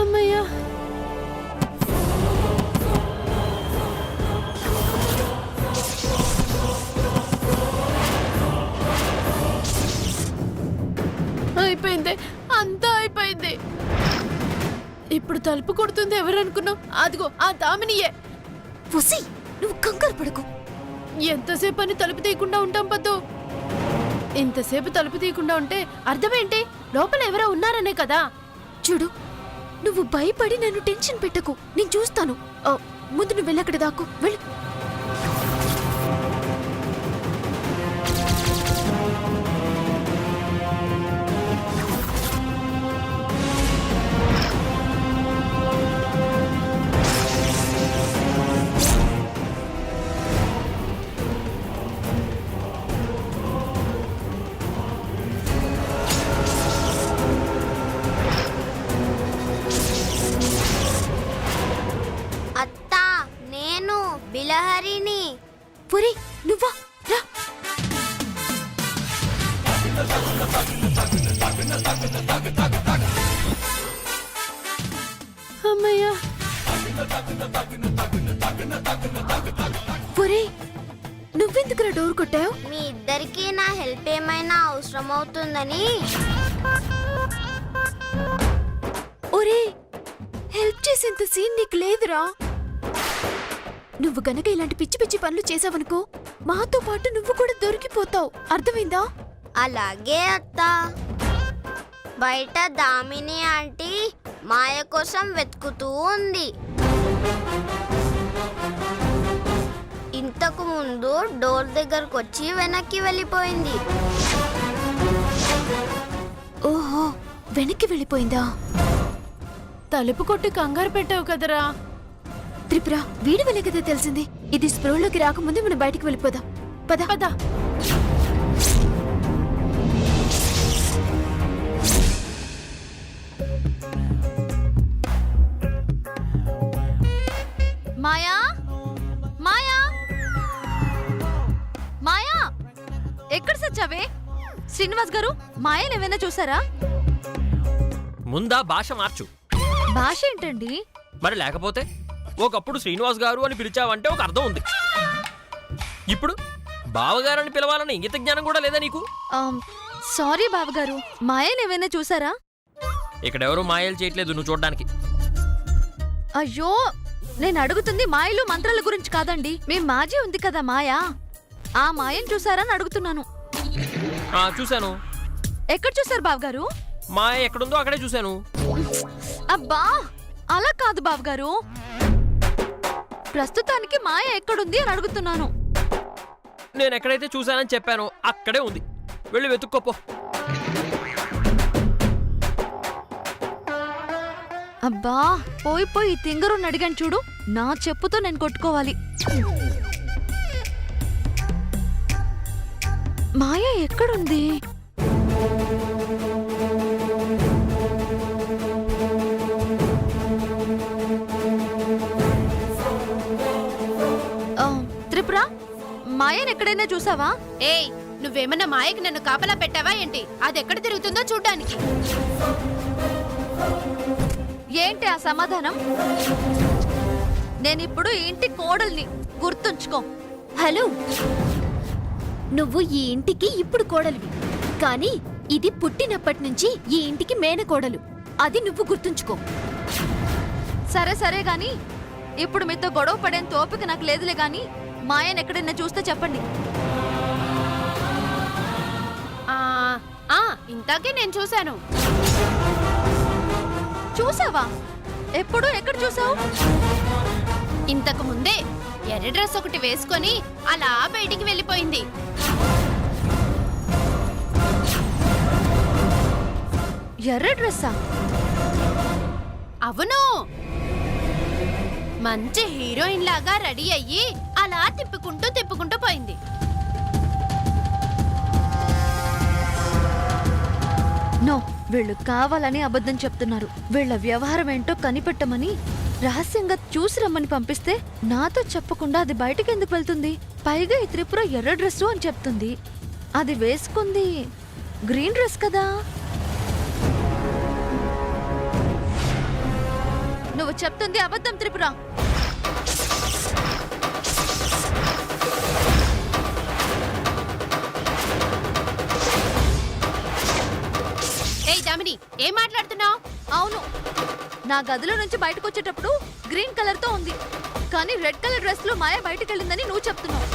అమ్మయ్యా, అయిపోయింది, అంతా అయిపోయింది. ఇప్పుడు తలుపు కొడుతుంది ఎవరనుకున్నావు? అదిగో ఆ దామినియే. ఉసి, నువ్వు కంగారు పడకు. ఎంతసేపు అని తలుపు తీయకుండా ఉంటాం పద్దు? ఇంతసేపు తలుపు తీయకుండా ఉంటే అర్థమేంటి? లోపల ఎవరో ఉన్నారనే కదా. చూడు, నువ్వు భయపడి నన్ను టెన్షన్ పెట్టకు, నేను చూస్తాను. ముందు నువ్వు వెళ్ళక్కడ దాక్కు, వెళ్ళు. బిలహరిని. పురి, నువ్వా? రా. అమ్మయ్యా. పురి, నువ్వెందుకురా డోర్ కొట్టావు? మీ ఇద్దరికి నా హెల్ప్ ఏమైనా అవసరం అవుతుందని. ఒరే, హెల్ప్ చేసేంత సీన్ నీకు లేదురా. నువ్వు గనక ఇలాంటి పిచ్చి పిచ్చి పనులు చేసావనుకో, మాతో పాటు నువ్వు కూడా దొరికిపోతావు. అర్థమైందా? అలాగే అత్త. బయట దామిని ఆంటీ మాయ కోసం వెతుకుతూ ఉంది. ఇంతకు ముందు డోర్ దగ్గరకు వచ్చి వెనక్కి వెళ్ళిపోయింది. ఓహో, వెనక్కి వెళ్ళిపోయిందా? తలుపు కొట్టి కంగారు పెట్టావు కదరా. త్రిపుర, వీడి వల్లే కదా తెలిసింది. ఇది స్ప్రోలోకి రాకముందే మనం బయటికి వెళ్ళిపోదాం. పద పద. మాయా, మాయా, మాయా, ఎక్కడ సచ్చావే? శ్రీనివాస్ గారు, మాయను ఏమైనా చూసారా? ముందా భాష మార్చు. భాష ఏంటండి? మరి లేకపోతే ఒకప్పుడు శ్రీనివాస్ గారు అని పిలిచావంటే ఒక అర్థం ఉంది. ఇప్పుడు బావగారు అని పిలవాలని ఇంగిత జ్ఞానం కూడా లేదా నీకు? సారీ బావగారు, మాయను ఏమైనా చూసారా? ఇక్కడెవరూ మాయలు చేయట్లేదు నువ్వు చూడడానికి. అయ్యో, నేను అడుగుతుంది మాయలు మంత్రాల గురించి కాదండి. మీ మాజీ ఉంది కదా మాయా, ఆ మాయను చూసారని అడుగుతున్నాను. చూశాను. ఎక్కడ చూసారు బావగారు? మాయ ఎక్కడుందో అక్కడే చూశాను. అబ్బా, అలా కాదు బావగారు, ప్రస్తుతానికి మాయ ఎక్కడుంది అని అడుగుతున్నాను. నేను ఎక్కడైతే చూశానని చెప్పానో అక్కడే ఉంది, వెళ్ళి వెతుక్కోపో. అబ్బా, పోయి పోయి తింగరుని అడిగాను చూడు, నా చెప్పుతో నేను కొట్టుకోవాలి. మాయ ఎక్కడుంది? త్రిపుర, మాయను ఎక్కడైనా చూసావా? ఏయ్, నువ్వేమన్నా మాయకి నన్ను కాపలా పెట్టావా ఏంటి? అది ఎక్కడ తిరుగుతుందో చూడ్డానికి. ఏంటి ఆ సమాధానం? నేనిప్పుడు ఈ ఇంటి కోడల్ని, గుర్తుంచుకో. హలో, నువ్వు ఈ ఇంటికి ఇప్పుడు కోడలివి, కానీ ఇది పుట్టినప్పటి నుంచి ఈ ఇంటికి మేనకోడలు. అది నువ్వు గుర్తుంచుకో. సరే సరే గాని, ఇప్పుడు మీతో గొడవ పడేంత ఓపిక నాకు లేదులే గాని, మాయను ఎక్కడైనా చూస్తే చెప్పండి. ఇంతాకే నేను చూశాను. చూసావా? ఎప్పుడు, ఎక్కడ చూసావు? ఇంతకు ముందే ఎర్ర డ్రెస్ ఒకటి వేసుకొని అలా బయటికి వెళ్ళిపోయింది. ఎర్ర డ్రెస్సా? అవును, మంచి హీరోయిన్ లాగా రెడీ అయ్యి అలా తిప్పుకుంటూ పోయింది. నో, వీళ్ళు కావాలని అబద్ధం చెప్తున్నారు. వీళ్ళ వ్యవహారం ఏంటో కనిపెట్టమని రహస్యంగా చూసి రమ్మని పంపిస్తే నాతో చెప్పకుండా అది బయటికి ఎందుకు వెళ్తుంది? పైగా ఈ త్రిపుర ఎర్ర డ్రెస్సు అని చెప్తుంది. అది వేసుకుంది గ్రీన్ డ్రెస్ కదా. నువ్వు చెప్తుంది అబద్ధం త్రిపుర. ఏయ్ దామిని, ఏం మాట్లాడుతున్నావు? అవును, నా గదిలో నుంచి బయటకు వచ్చేటప్పుడు గ్రీన్ కలర్ తో ఉంది, కానీ రెడ్ కలర్ డ్రెస్ లో మాయ బయటకు వెళ్ళిందని నువ్వు చెప్తున్నావు.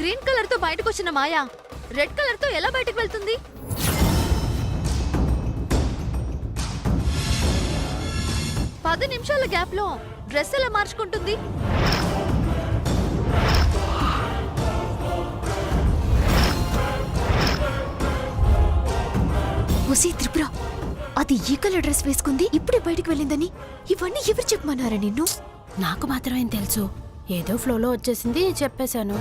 గ్రీన్ కలర్ తో బయటకు వచ్చిన మాయ రెడ్ కలర్ తో ఎలా బయటకు వెళ్తుంది? పది నిమిషాల గ్యాప్ లో డ్రెస్ ఎలా మార్చుకుంటుంది? ఒసే త్రిపుర, అది ఈ కలర్ డ్రెస్ వేసుకుంది, ఇప్పుడే బయటికి వెళ్ళిందని ఇవన్నీ ఎవరు చెప్పమన్నారా నిన్ను? నాకు మాత్రమేం తెలుసు, ఏదో ఫ్లోలో వచ్చేసింది చెప్పేశాను.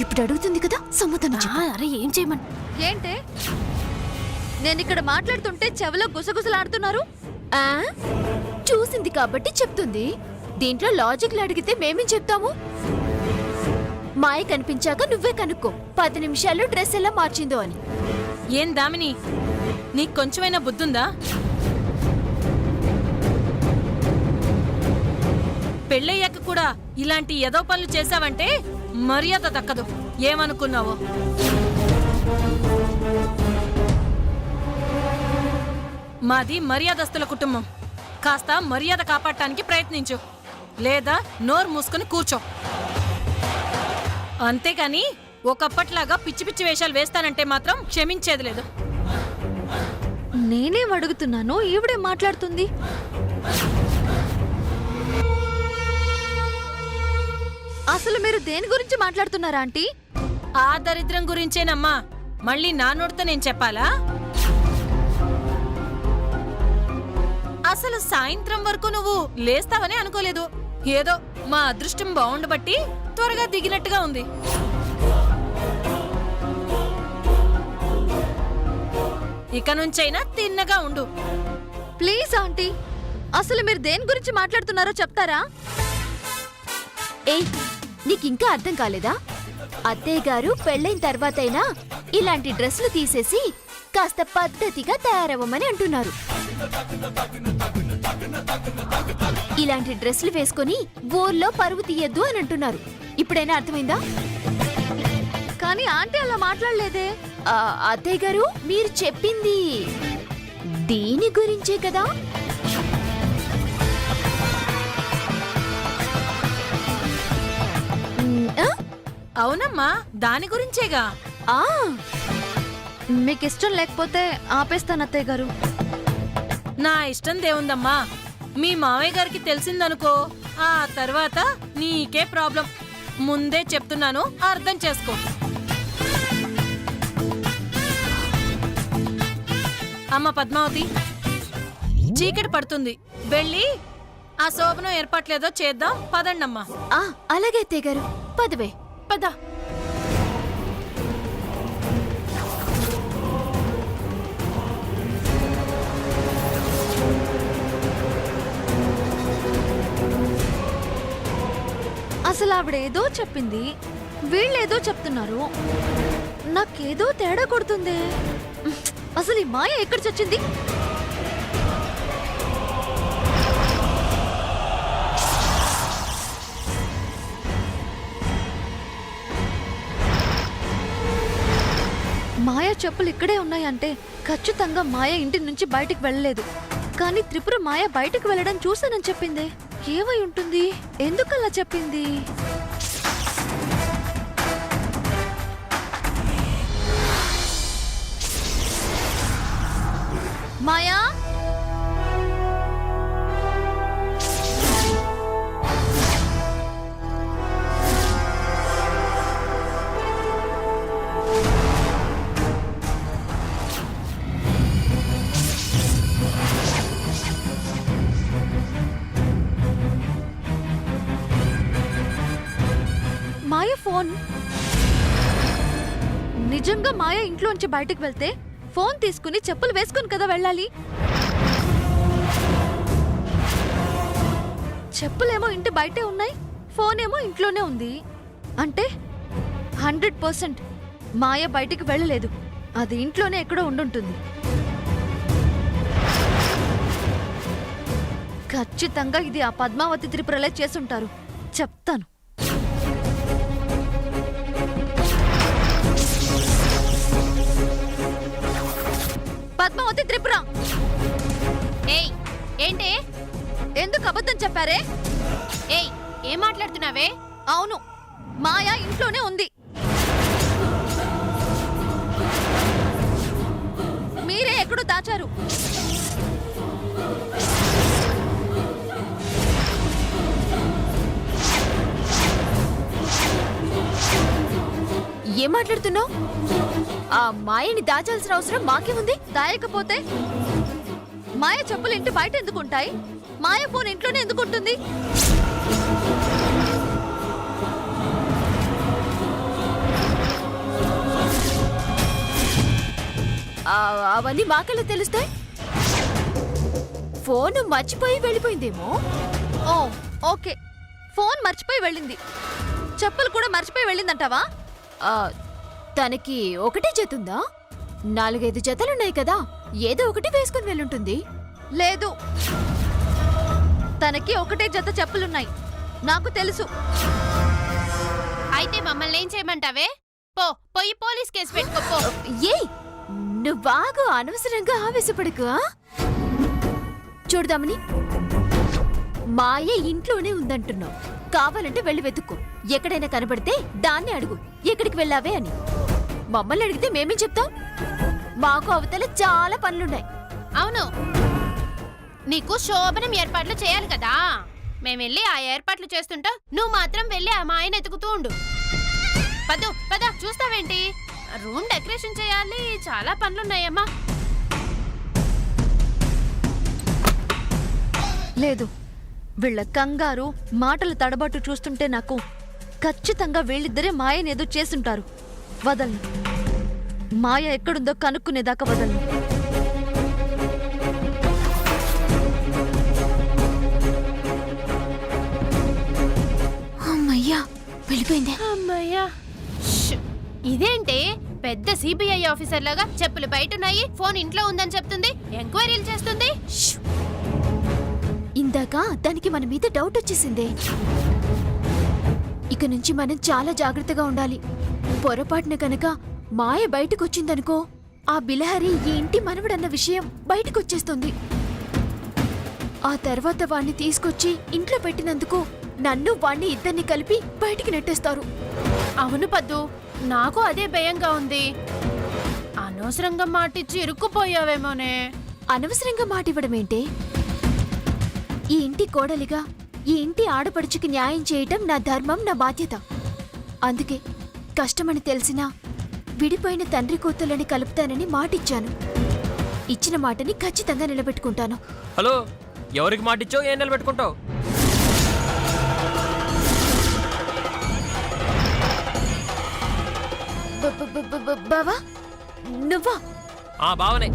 ఇప్పుడు అడుగుతుంది కదా, సమాధానం చెప్పు. అరే ఏం చేయమని? ఏంటే నేను ఇక్కడ మాట్లాడుతుంటే చెవిలో గుసగుసలాడుతున్నారు? ఆ? చూసింది కాబట్టి చెప్తుంది. దీంట్లో లాజిక్లు అడిగితే మేమేం చెప్తాము? మాయ కనిపించాక నువ్వే కనుక్కో 10 నిమిషాల్లో డ్రెస్ ఎలా మార్చిందో అని. ఏం దామిని, నీకు కొంచెమైనా బుద్ధుందా? పెళ్ళయ్యాక కూడా ఇలాంటి ఎదో పనులు చేశావంటే మర్యాద దక్కదు. ఏమనుకున్నావో? మాది మర్యాదస్తుల కుటుంబం. కాస్త మర్యాద కాపాడటానికి ప్రయత్నించు, లేదా నోరు మూసుకొని కూర్చో. అంతేకాని ఒకప్పట్లాగా పిచ్చి పిచ్చి వేషాలు వేస్తానంటే మాత్రం క్షమించేది లేదు. నేనేం అడుగుతున్నాను, ఈవిడే మాట్లాడుతుంది. అసలు మీరు దేని గురించి మాట్లాడుతున్నారా ఆంటీ? ఆ దరిద్రం గురించేనమ్మా. మళ్ళీ నా నోటితో నేను చెప్పాలా? అసలు సాయంత్రం వరకు నువ్వు లేస్తావని అనుకోలేదు. ఏదో మా అదృష్టం బాగుండబట్టి త్వరగా దిగినట్టుగా ఉంది. ఇక నుంచైనా తిన్నగా ఉండు. ప్లీజ్ ఆంటీ, అసలు మీరు దేని గురించి మాట్లాడుతున్నారో చెప్తారా? ఏయ్, నీకింకా అర్థం కాలేదా? అత్తయ్య గారు పెళ్ళైన తర్వాతైనా ఇలాంటి డ్రెస్సులు తీసేసి కాస్త పద్ధతిగా తయారవ్వమని అంటున్నారు. ఇలాంటి డ్రెస్సులు వేసుకొని ఊర్లో పరువు తీయద్దు అని అంటున్నారు. ఇప్పుడైనా అర్థమైందా? కానీ ఆంటీ అలా మాట్లాడలేదే. అత్తయ్య గారు, మీరు చెప్పింది దీని గురించే కదా? అవునమ్మా, దాని గురించేగా. ఆ, మీకు ఇష్టం లేకపోతే ఆపేస్తాను అత్తయ్య గారు. నా ఇష్టం దేవుందమ్మా. మీ మావయ్య గారికి తెలిసిందనుకో, ఆ తర్వాత నీకే ప్రాబ్లం. ముందే చెప్తున్నాను, అర్థం చేసుకో. అమ్మ పద్మావతి, చీకటి పడుతుంది, వెళ్ళి ఆ శోభనం ఏర్పాట్లేదో చేద్దాం. పదండమ్మా. అలాగే అత్తయ్య గారు, పదవే. పద. అసలు ఆవిడేదో చెప్పింది, వీళ్ళేదో చెప్తున్నారు. నాకేదో తేడా కొడుతుంది. అసలు ఈ మాయ ఎక్కడ చచ్చింది? మాయ చెప్పులు ఇక్కడే ఉన్నాయంటే ఖచ్చితంగా మాయ ఇంటి నుంచి బయటికి వెళ్ళలేదు. కానీ త్రిపుర మాయ బయటికి వెళ్ళడం చూసానని చెప్పింది. ఏమై ఉంటుంది? ఎందుకలా చెప్పింది? మాయా, మాయ ఫోన్. నిజంగా మాయ ఇంట్లోంచి బయటకు వెళ్తే ఫోన్ తీసుకుని చెప్పులు వేసుకుని కదా వెళ్ళాలి. చెప్పులేమో ఇంటి బయటే ఉన్నాయి, ఫోన్ ఏమో ఇంట్లోనే ఉంది. అంటే 100% మాయ బయటికి వెళ్ళలేదు, అది ఇంట్లోనే ఎక్కడో ఉండుంటుంది. ఖచ్చితంగా ఇది ఆ పద్మావతి త్రిపురలే చేసుంటారు. చెప్తాను. పద్మావతి త్రిపుర, ఏయ్ ఏంటే? ఎందుకు అబద్ధం చెప్పారే? ఏయ్ ఏం మాట్లాడుతున్నావే? అవును, మాయా ఇంట్లోనే ఉంది. మీరే ఎక్కడో దాచారు. ఏం మాట్లాడుతున్నావు? ఆ మాయని దాచాల్సిన అవసరం మాకేముంది? దాయకపోతే మాయ చెప్పులు ఇంటి బయట ఎందుకు ఉంటాయి? మాయ ఫోన్ ఇంట్లోనే ఎందుకు ఉంటుంది? అవన్నీ మాకెలా తెలుస్తాయి? ఫోన్ మర్చిపోయి వెళ్ళిపోయిందేమో. ఓ ఓకే, ఫోన్ మర్చిపోయి వెళ్ళింది. చెప్పులు కూడా మర్చిపోయి వెళ్ళిందంటావా? ఆ, తనకి ఒకటే జతుందా? 4-5 జతలున్నాయి కదా, ఏదో ఒకటి వేసుకుని వెళ్ళుంటుంది. లేదు, తనకి ఒకటే జత చెప్పులున్నాయి, నాకు తెలుసు. అయితే మమ్మల్ని ఏం చేయమంటావే? పోయి పోలీస్ కేసు పెట్టుకో. ఏయ్, నువ్వు బాగా అనవసరంగా ఆవేశపడకు. చూడదామని మాయ ఇంట్లోనే ఉందంటున్నావు. కావాలంటే వెళ్ళి వెతుక్కో. ఎక్కడైనా కనబడితే దాన్ని అడుగు ఎక్కడికి వెళ్ళావే అని. మమ్మల్ని అడిగితే మేమేం చెప్తాం? మాకు అవతల చాలా పనులున్నాయి. అవును, నీకు శోభనం ఏర్పాట్లు చేయాలి కదా. మేమెళ్ళి ఆ ఏర్పాట్లు చేస్తుంటా, నువ్వు మాత్రం వెళ్ళి ఆ మాయను ఎతుకుతూ ఉండు. పద చూస్తావేంటి? రూమ్ డెకరేషన్ చేయాలి, చాలా పనులున్నాయమ్మా. లేదు, వీళ్ళ కంగారు మాటల తడబాటు చూస్తుంటే నాకు ఖచ్చితంగా వీళ్ళిద్దరే మాయనేదో చేసుంటారు. వదలను, మాయ ఎక్కడుందో కనుక్కునేదాకా వదలను. అమ్మయ్యా, వెళ్ళిపోయిందే. అమ్మయ్యా, ఇదేంటి పెద్ద సిబిఐ ఆఫీసర్ లాగా చెప్పులు బయటున్నాయి, ఫోన్ ఇంట్లో ఉందని చెప్తుంది, ఎంక్వైరీలు చేస్తుంది. ఇందాక దానికి మన మీద డౌట్ వచ్చేసిందే. ఇక నుంచి మనం చాలా జాగ్రత్తగా ఉండాలి. పొరపాటున కనుక మాయ బయటకొచ్చిందనుకో, ఆ బిలహరి ఈ ఇంటి మనవడన్న విషయం బయటకొచ్చేస్తుంది. ఆ తర్వాత వాణ్ణి తీసుకొచ్చి ఇంట్లో పెట్టినందుకు నన్ను వాణ్ణి ఇద్దరిని కలిపి బయటికి నెట్టేస్తారు. అవును పద్దు, నాకు అదే భయంగా ఉంది. అనవసరంగా మాటిచ్చి ఇరుక్కుపోయావేమోనే. అనవసరంగా మాటివ్వడమేంటే? ఈ ఇంటి కోడలిగా ఈ ఇంటి ఆడపడుచుకి న్యాయం చేయటం నా ధర్మం, నా బాధ్యత. అందుకే కష్టమని తెలిసినా విడిపోయిన తండ్రి కూతుళ్ళని కలుపుతానని మాటిచ్చాను. ఇచ్చిన మాటని ఖచ్చితంగా నిలబెట్టుకుంటాను. హలో, ఎవరికి మాటిచ్చో ఏం నిలబెట్టుకుంటావు? బావా, నువ్వా? ఆ బావనే.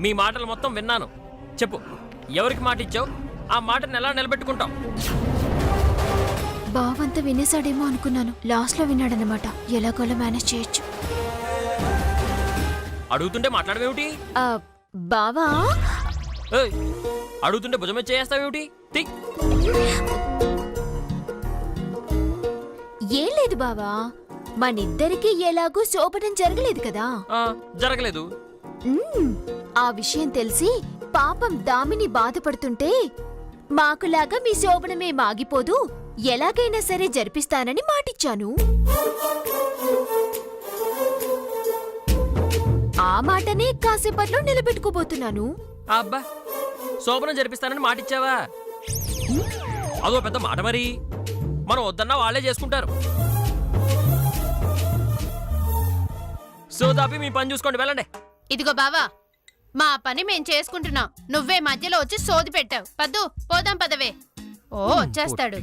మీ మాటలు మొత్తం విన్నాను. చెప్పు, ఎవరికి మాటిచ్చావు? ఆ మాటను ఎలా నిలబెట్టుకుంటావు? బావంతా వినేశాడేమో అనుకున్నాను. లాస్ట్లో విన్నాడన్నమాట. ఎలాగోలా మేనేజ్ చేయొచ్చు. అడుగుతుంటే మాట్లాడవేమిటి? బావా, ఏయ్, అడుగుతుంటే భుజమే చేస్తావేమిటి? తి ఏం లేదు బావా, మనిద్దరికీ ఎలాగూ శోభనం జరగలేదు కదా. జరగలేదు. ఆ విషయం తెలిసి పాపం దామిని బాధపడుతుంటే మాకులాగా మీ శోభనమే మాగిపోదు, ఎలాగైనా సరే జరిపిస్తానని మాటిచ్చాను. ఆ మాటనే కాసేపట్లో నిలబెట్టుకోబోతున్నాను. అబ్బా, శోభనం జరిపిస్తానని మాటిచ్చావా? అదో పెద్ద మాట మరి. మనం వద్దన్నా వాళ్ళే చేసుకుంటారు. సోదాపి మీ పని చూసుకోండి, వెళ్ళండి. ఇదిగో బావా, మా పని మేం చేసుకుంటున్నాం, నువ్వే మధ్యలో వచ్చి సోది పెట్టావు. పద్దు, పోదాం పదవే. ఓ వచ్చేస్తాడు.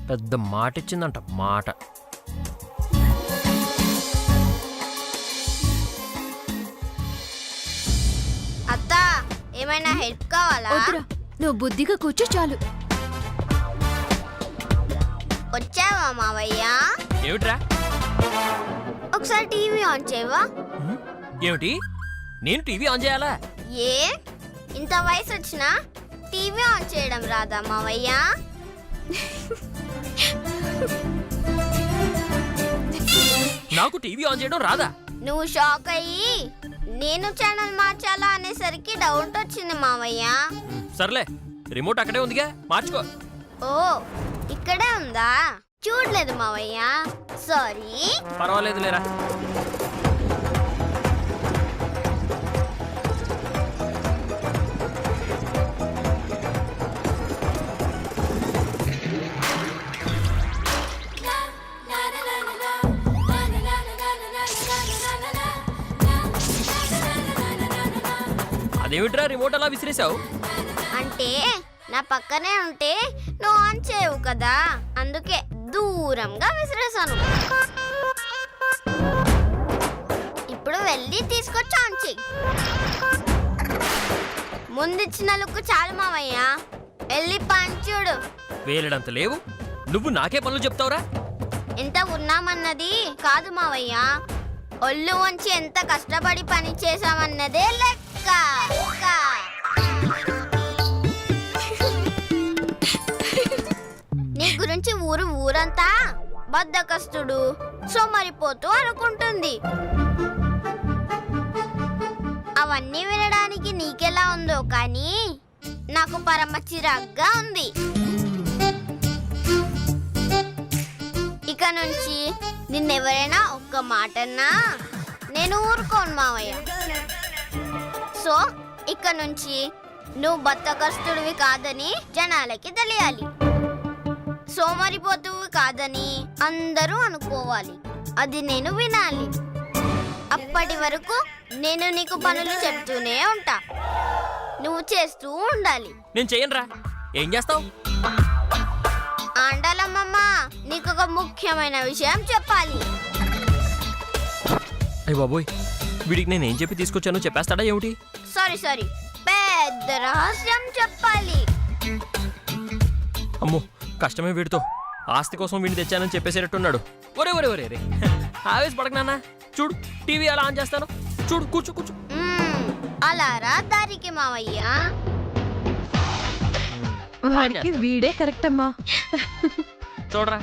పెద్ద మాట ఇచ్చిందంట, మాట. అత్త, ఏమైనా హెల్ప్ కావాలా? వద్దురా, నువ్వు బుద్ధిగా కూర్చో చాలు. వచ్చావా మావయ్య? ఏమిట్రా? ఒకసారి టీవీ ఆన్ చేయవా? ఏమిటి? నేను టీవీ ఆన్ చేయాలా? ఏ ఇంత వయసు వచ్చినా టీవీ ఆన్ చేయడం రాదా మావయ్య? నాకు టీవీ ఆన్ చేయడం రాదా? నువ్వు షాక్ అయ్యి నేను ఛానల్ మార్చాలా అనేసరికి డౌట్ వచ్చింది మావయ్య. సర్లే, రిమోట్ అక్కడే ఉందిగా, మార్చుకో. ఓ ఇక్కడే ఉందా? చూడలేదు మావయ్య, సారీ. పర్వాలేదు లేరా. అదేమిట్రా రిమోట్ అలా విసిరేసావు? అంటే నా పక్కనే ఉంటే నువ్వు ఆన్ చేయవు కదా, అందుకే దూరంగా విసిరేసాను. ఇప్పుడు వెళ్ళి తీసుకొచ్చి ఆన్ చెయ్యి. ముందిచ్చిన లుక్కు చాలు మావయ్య, వెళ్ళి పంచుడు. వేలడంత లేవు, నువ్వు నాకే పనులు చెప్తావురా? ఎంత ఉన్నామన్నది కాదు మావయ్య, ఒళ్ళు వంచి ఎంత కష్టపడి పని చేసామన్నదే లెక్క. నీ గురించి ఊరంతా బద్ధకస్తుడు, సోమరిపోతూ అనుకుంటుంది. అవన్నీ వినడానికి నీకెలా ఉందో కానీ నాకు పరమ చిరాగ్గా ఉంది. ఇక నుంచి నిన్నెవరైనా ఒక్క మాటన్నా నేను ఊరుకోను మావయ్య. సో ఇక నుంచి నువ్వు బద్ధకస్తుడివి కాదని జనాలకి తెలియాలి, సోమరిపోతువి కాదని అందరూ అనుకోవాలి. అది నేను వినాలి. అప్పటి వరకు నేను నీకు పనులు చెప్తూనే ఉంటా, నువ్వు చేస్తూ ఉండాలి. నేను చెయ్యనురా. ఏం చేస్తావు? ఆండాలమ్మమ్మ, నీకు ఒక ముఖ్యమైన విషయం చెప్పాలి. అయ్య బాబోయ్, వీడికి నేనేం చెప్పి తీసుకొచ్చానో చెప్పేస్తాడా ఏమిటి? సారీ, పెద్ద రహస్యం చెప్పాలి. అమ్మో, కష్టమే వీడితో. ఆస్తి కోసం వీడిని తెచ్చానని చెప్పేసేటట్టున్నాడు. ఒరే ఒరే ఒరే రే, ఆవేశపడక నాన్న. చూడు, టీవీ అలా ఆన్ చేస్తాను. చూడు, కూర్చో కూర్చో. అలా రా దారికి మావయ్య. వాడికి వీడే కరెక్ట్ అమ్మా. చూడరా.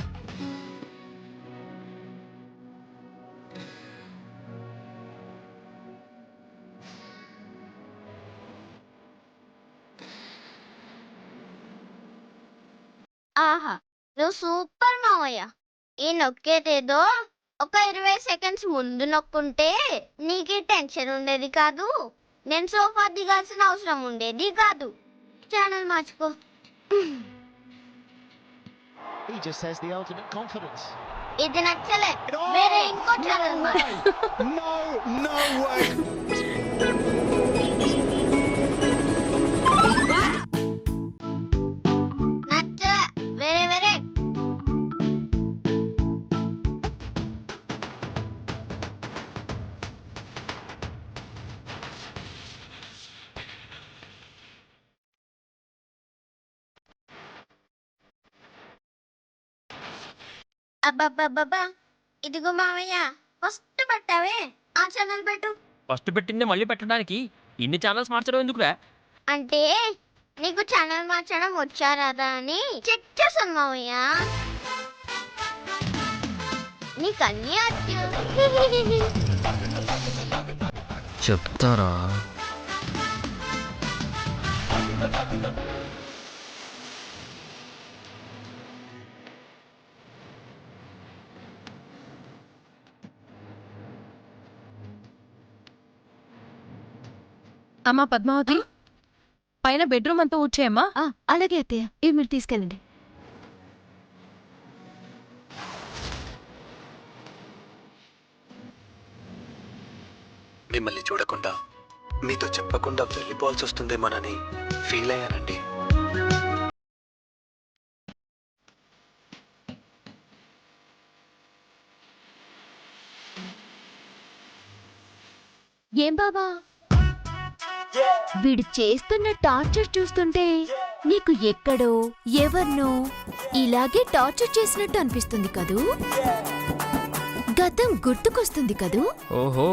ఆహా, నువ్వు సూపర్ మావయ్య. ఈ నొక్కేదేదో ఒక 20 సెకండ్స్ ముందు నొక్కుంటే నీకు టెన్షన్ ఉండేది కాదు, నేను సోఫా దిగాల్సిన అవసరం ఉండేది కాదు. ఛానల్ మార్చుకో. He just has the ultimate confidence. ఇది నచ్చలే, వేరే ఇంకో ఛానల్ మార్చు. No way. నచ్చలే, వేరే. అబ్బబ్బబ్బబ్బా, ఇదిగో మావయ్య, ఫస్ట్ పెట్టావే, ఆ ఛానల్ పెట్టు. ఫస్ట్ పెట్టిందే మళ్ళీ పెట్టడానికి ఇన్ని ఛానల్స్ మార్చడం ఎందుకురా? అంటే నీకు ఛానల్ మార్చడం వచ్చా రాదా అని చెక్ చేశాను మావయ్య. నీకు అన్నీ వచ్చు. చెప్తారా? అమ్మా పద్మావతి, పైన బెడ్రూమ్ అంతా ఊడ్చేయమ్మా. అలాగే అత్తయ్య, ఇవి మీరు తీసుకెళ్ళండి. మిమ్మల్ని చూడకుండా మీతో చెప్పకుండా వెళ్ళిపోవాల్సి వస్తుందేమోనని ఫీల్ అయ్యానండి. ఏం బాబా, వీడు చేస్తున్న టార్చర్ చూస్తుంటే నీకు ఎక్కడో ఎవర్నో ఇలాగే టార్చర్ చేసినట్టు అనిపిస్తుంది కదూ? గతం గుర్తుకొస్తుంది కదూ? ఓహో,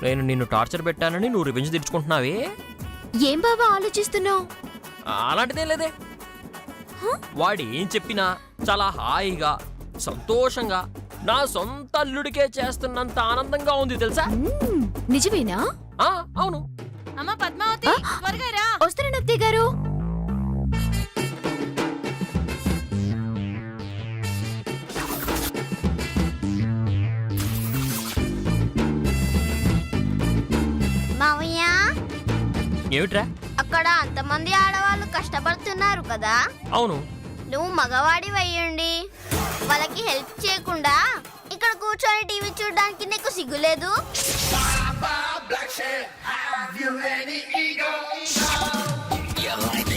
నేను నిన్ను టార్చర్ పెట్టానని నువ్వు రివెంజ్ తీర్చుకుంటున్నావే? ఏం బాబా ఆలోచిస్తున్నావు? అలాంటిదేం లేదే. వాడు ఏం చెప్పినా చాలా హాయిగా సంతోషంగా నా సొంత అల్లుడికే చేస్తున్నంత ఆనందంగా ఉంది తెలుసా. నిజమేనా? అవును. అమ్మా పద్మావతి, త్వరగా రా. వస్తున్నాను అత్తయ్య గారు. మావయ్య, ఏమిట్రా? అక్కడ అంతమంది ఆడవాళ్ళు కష్టపడుతున్నారు కదా, అవును. నువ్వు మగవాడి అయ్యుండి వాళ్ళకి హెల్ప్ చేయకుండా ఇక్కడ కూర్చొని టీవీ చూడడానికి నీకు సిగ్గులేదు? Black shit, have you any ego? You like